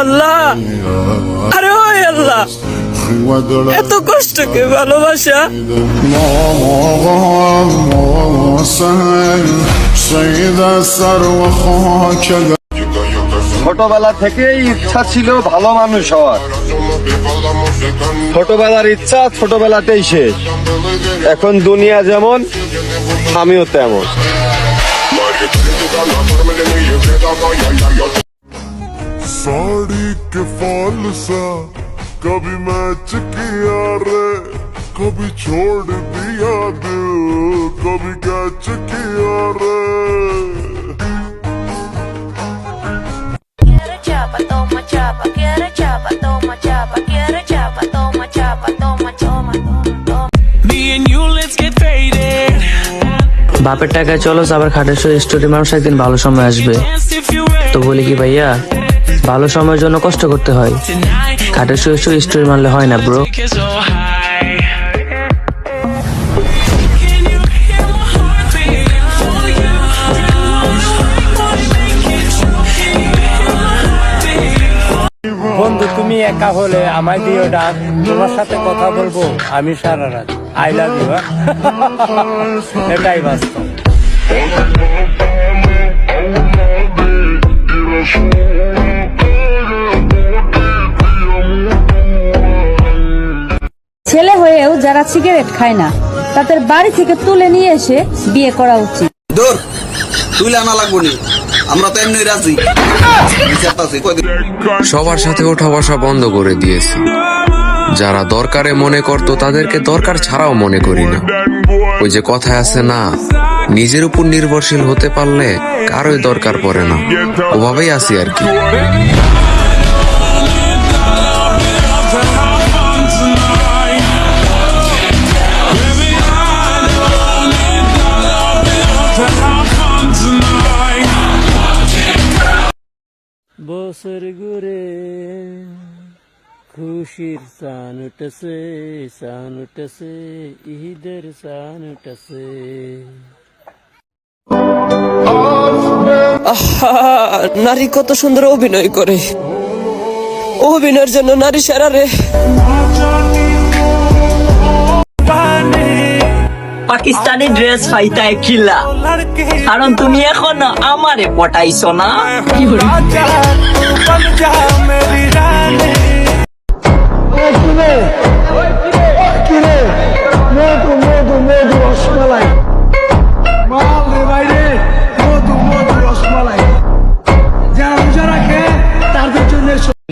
আল্লাহ, আরে ওই আল্লাহ, এত কষ্টকে ভালোবাসা। ছোটবেলা থেকেই ইচ্ছা ছিল ভালো মানুষ হওয়ার। ছোটবেলার ইচ্ছা ছোটবেলাতেই শেষ। এখন দুনিয়া যেমন আমিও তেমন। साड़ी के फॉल सा कभी मैच किया रे, कभी छोड़ दिया दिल, कभी कैच किया रे। Quiere chapa, toma chapa, quiere chapa, toma chapa, quiere chapa, toma chapa, toma, toma, toma. Me and you, let's get faded. বাপের টাকায় চলো আবার খাটের স্টোরি, মানুষ একদিন ভালো সময় আসবে। Dance if you ready তো বলি কি ভাইয়া, ভালো সময়ের জন্য কষ্ট করতে হয়, tonight. খাটের স্টোরি মানলে হয় না bro. Take it so high. Can you hear my heart beating for you? Wanna make it true? Can you hear my heart beating? বন্ধু, তুমি একা হলে আমায় দিও ডাক, তোমার সাথে কথা বলবো আমি সারা রাত। I love you. এটাই বাস্তব। ছেলে হয়েও যারা সিগারেট খায় না, তাদের বাড়ি থেকে তুলে নিয়ে এসে বিয়ে করা উচিত। দূর তুইলে আনা লাগবো নি, আমরা তো এমনি রাজি। সবার সাথে ওঠা বসা বন্ধ করে দিয়েছি। যারা দরকারে মনে করতো তাদেরকে দরকার ছাড়াও মনে করি না। ওই যে কথায় আছে না, নিজের উপর নির্ভরশীল হতে পারলে কারোই দরকার পড়ে না। ওভাবেই আছি আর কি। বছর ঘুরে খুশির সান উঠেছে, সান উঠেছে, ঈদের সান উঠেছে। নারী কত সুন্দর অভিনয় করে, অভিনয়ের জন্য নারী সেরা রে। পাকিস্তানি ড্রেস পাইতায় খিলা, কারণ তুমি এখন আমারে পটাইছো না।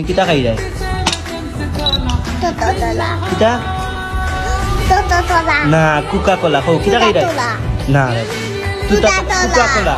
কিতা খাই যায় কিতা না কোকা কোলা কিতা খাই যায় না কোকা কোলা।